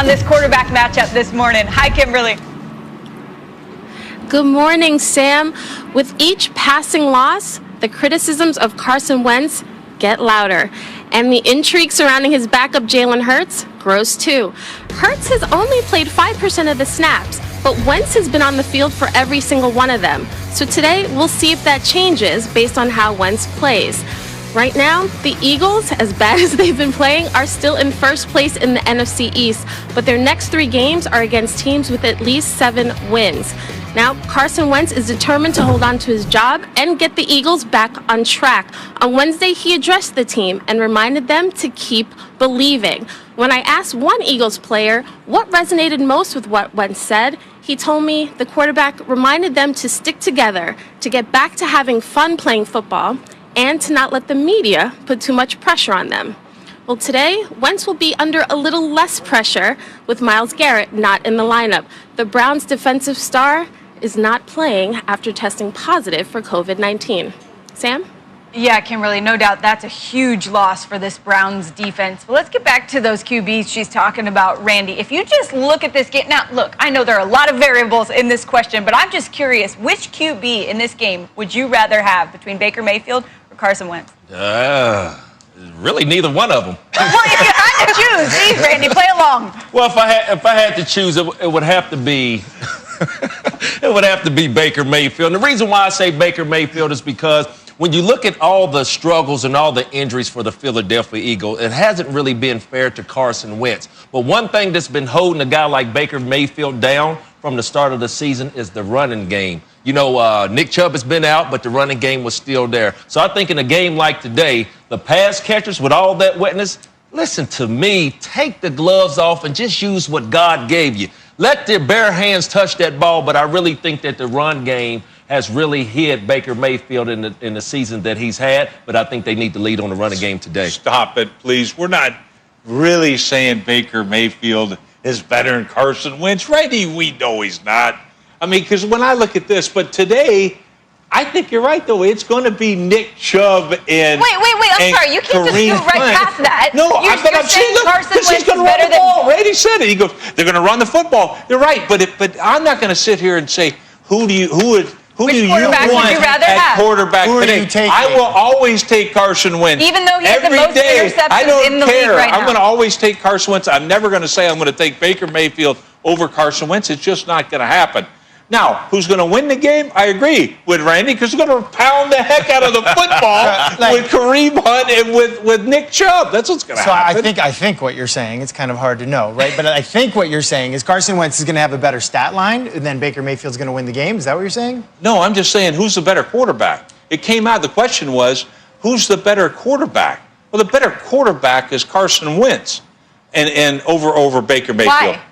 on this quarterback matchup this morning. Hi, Kimberly. Good morning, Sam. With each passing loss, the criticisms of Carson Wentz get louder, and the intrigue surrounding his backup Jalen Hurts grows too. Hurts has only played 5% of the snaps, but Wentz has been on the field for every single one of them. So today, we'll see if that changes based on how Wentz plays. Right now, the Eagles, as bad as they've been playing, are still in first place in the NFC East, but their next 3 games are against teams with at least 7 wins. Now, Carson Wentz is determined to hold on to his job and get the Eagles back on track. On Wednesday, he addressed the team and reminded them to keep believing. When I asked one Eagles player what resonated most with what Wentz said, he told me the quarterback reminded them to stick together, to get back to having fun playing football, and to not let the media put too much pressure on them. Well, today, Wentz will be under a little less pressure with Myles Garrett not in the lineup. The Browns' defensive star is not playing after testing positive for COVID-19. Sam? Yeah, Kimberly, no doubt that's a huge loss for this Browns defense. But let's get back to those QBs she's talking about, Randy. If you just look at this game, now look, I know there are a lot of variables in this question, but I'm just curious, which QB in this game would you rather have between Baker Mayfield or Carson Wentz? Really neither one of them. Well, if you had to choose, geez, Randy, play along. Well, if I had to choose, it would have to be it would have to be Baker Mayfield. And the reason why I say Baker Mayfield is because when you look at all the struggles and all the injuries for the Philadelphia Eagles, it hasn't really been fair to Carson Wentz. But one thing that's been holding a guy like Baker Mayfield down from the start of the season is the running game. You know, Nick Chubb has been out, but the running game was still there. So I think in a game like today, the pass catchers with all that wetness, listen to me, take the gloves off and just use what God gave you. Let their bare hands touch that ball, but I really think that the run game has really hit Baker Mayfield in the season that he's had, but I think they need to lead on the running game today. Stop it, please. We're not really saying Baker Mayfield is better than Carson Wentz. Randy, we know he's not. I mean, because when I look at this, but today, I think you're right, though. It's going to be Nick Chubb and Wait. I'm sorry. You can't just do right past that. No, you're saying look, Carson Wentz he's going to is run better the ball. than... Randy said it. He goes, they're going to run the football. You're right, but I'm not going to sit here and say who do you want at quarterback today? I will always take Carson Wentz. Even though he has the most interceptions in the league right now. I'm going to always take Carson Wentz. I'm never going to say I'm going to take Baker Mayfield over Carson Wentz. It's just not going to happen. Now, who's going to win the game? I agree with Randy, because they're going to pound the heck out of the football with Kareem Hunt and with Nick Chubb. That's what's going to happen. So I think what you're saying, it's kind of hard to know, right? But I think what you're saying is Carson Wentz is going to have a better stat line, and then Baker Mayfield's going to win the game. Is that what you're saying? No, I'm just saying who's the better quarterback. It came out, the question was, who's the better quarterback? Well, the better quarterback is Carson Wentz and over Baker Mayfield. Why?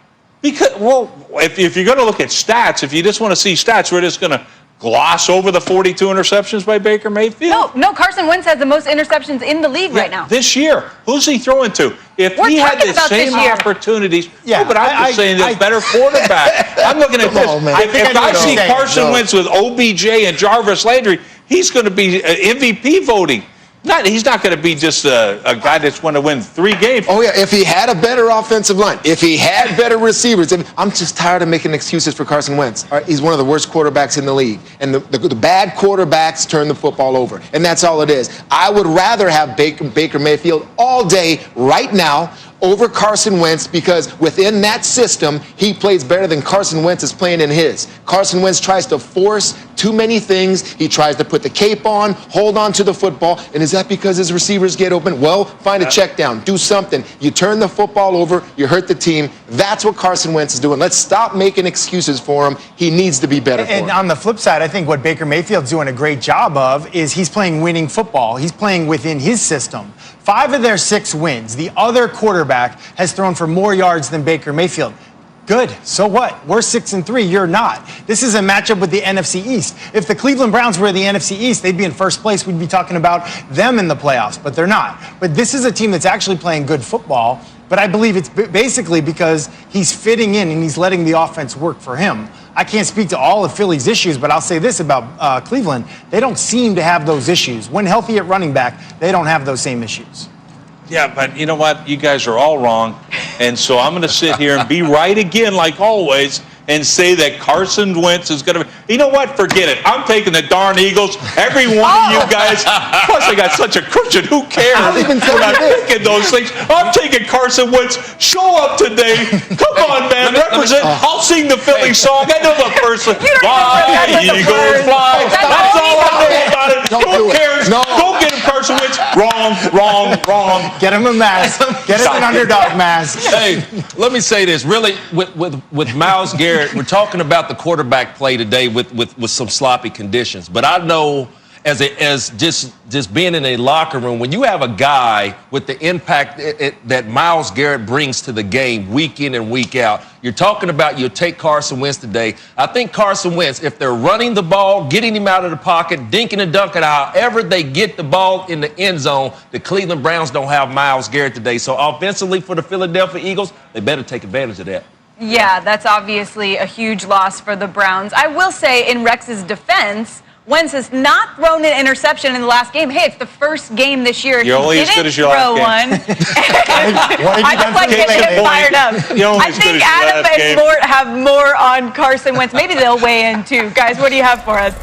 Because, well, if you're going to look at stats, if you just want to see stats, we're just going to gloss over the 42 interceptions by Baker Mayfield? No, Carson Wentz has the most interceptions in the league right now. This year. Who's he throwing to? If he had the same opportunities, but I'm just saying there's better quarterback. I'm looking at this. If I see Carson Wentz with OBJ and Jarvis Landry, he's going to be MVP voting. He's not going to be just a guy that's going to win 3 games. Oh, yeah, if he had a better offensive line, if he had better receivers. I'm just tired of making excuses for Carson Wentz. All right, he's one of the worst quarterbacks in the league. And the bad quarterbacks turn the football over. And that's all it is. I would rather have Baker Mayfield all day right now over Carson Wentz, because within that system, he plays better than Carson Wentz is playing in his. Carson Wentz tries to force too many things. He tries to put the cape on, hold on to the football. And is that because his receivers get open? Well, find a check down. Do something. You turn the football over. You hurt the team. That's what Carson Wentz is doing. Let's stop making excuses for him. He needs to be better for him. And on the flip side, I think what Baker Mayfield's doing a great job of is he's playing winning football. He's playing within his system. 5 of their 6 wins, the other quarterback has thrown for more yards than Baker Mayfield. Good. So what? We're 6-3. You're not. This is a matchup with the NFC East. If the Cleveland Browns were the NFC East, they'd be in first place. We'd be talking about them in the playoffs, but they're not. But this is a team that's actually playing good football. But I believe it's basically because he's fitting in and he's letting the offense work for him. I can't speak to all of Philly's issues, but I'll say this about Cleveland. They don't seem to have those issues. When healthy at running back, they don't have those same issues. Yeah, but you know what? You guys are all wrong. And so I'm going to sit here and be right again, like always, and say that Carson Wentz is going to be. You know what? Forget it. I'm taking the darn Eagles. Every one of you guys. Plus, I got such a cushion. Who cares? We're not picking those things. I'm taking Carson Wentz. Show up today. Come on, man. Represent. I'll sing the Philly song. I know the first one. Fly, Eagles, fly. That's all I know about it. Who cares? Go get him, Carson Wentz. Wrong. Get him a mask. Get him an underdog mask. Hey, let me say this. Really, with Myles Garrett, we're talking about the quarterback play today with some sloppy conditions. But I know as just being in a locker room, when you have a guy with the impact that Myles Garrett brings to the game week in and week out, you're talking about you'll take Carson Wentz today. I think Carson Wentz, if they're running the ball, getting him out of the pocket, dinking and dunking, however they get the ball in the end zone, the Cleveland Browns don't have Myles Garrett today. So offensively for the Philadelphia Eagles, they better take advantage of that. Yeah, that's obviously a huge loss for the Browns. I will say, in Rex's defense, Wentz has not thrown an interception in the last game. Hey, it's the first game this year. You're only as good as your last game. I just like getting him fired up. I think Adam and Mort have more on Carson Wentz. Maybe they'll weigh in too. Guys, what do you have for us?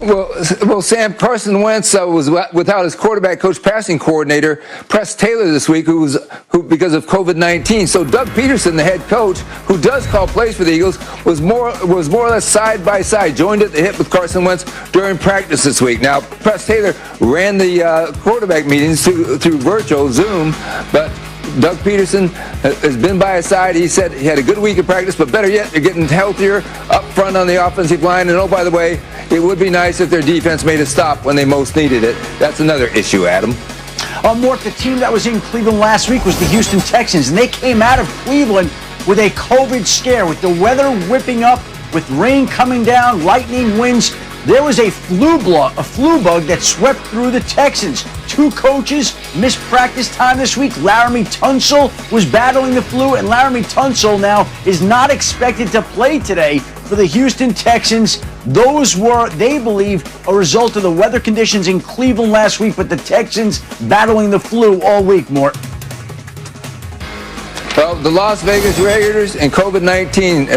Well, Sam, Carson Wentz was without his quarterback coach, passing coordinator, Press Taylor this week, who because of COVID-19. So Doug Peterson, the head coach, who does call plays for the Eagles, was more or less side by side, joined at the hip with Carson Wentz during practice this week. Now, Press Taylor ran the quarterback meetings through virtual Zoom, but Doug Peterson has been by his side. He said he had a good week of practice, but better yet, they're getting healthier up front on the offensive line. And oh, by the way, it would be nice if their defense made a stop when they most needed it. That's another issue, Adam. Mort, the team that was in Cleveland last week was the Houston Texans, and they came out of Cleveland with a COVID scare, with the weather whipping up, with rain coming down, lightning winds. There was a flu bug that swept through the Texans. 2 coaches missed practice time this week. Laramie Tunsil was battling the flu, and Laramie Tunsil now is not expected to play today for the Houston Texans. Those were, they believe, a result of the weather conditions in Cleveland last week, but the Texans battling the flu all week, Mort. Well, the Las Vegas Raiders and COVID-19,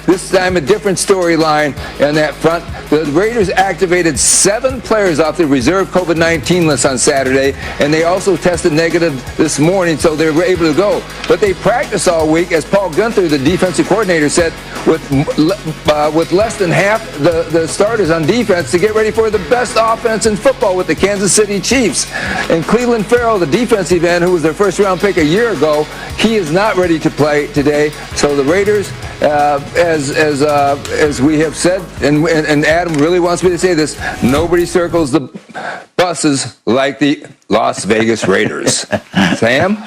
this time a different storyline on that front. The Raiders activated 7 players off the reserve COVID-19 list on Saturday, and they also tested negative this morning, so they were able to go. But they practiced all week, as Paul Guenther, the defensive coordinator, said, with less than half the starters on defense to get ready for the best offense in football with the Kansas City Chiefs. And Cleveland Farrell, the defensive end, who was their first-round pick a year ago, he is not ready to play today. So the Raiders, as we have said, and Adam really wants me to say this, nobody circles the buses like the Las Vegas Raiders. Sam?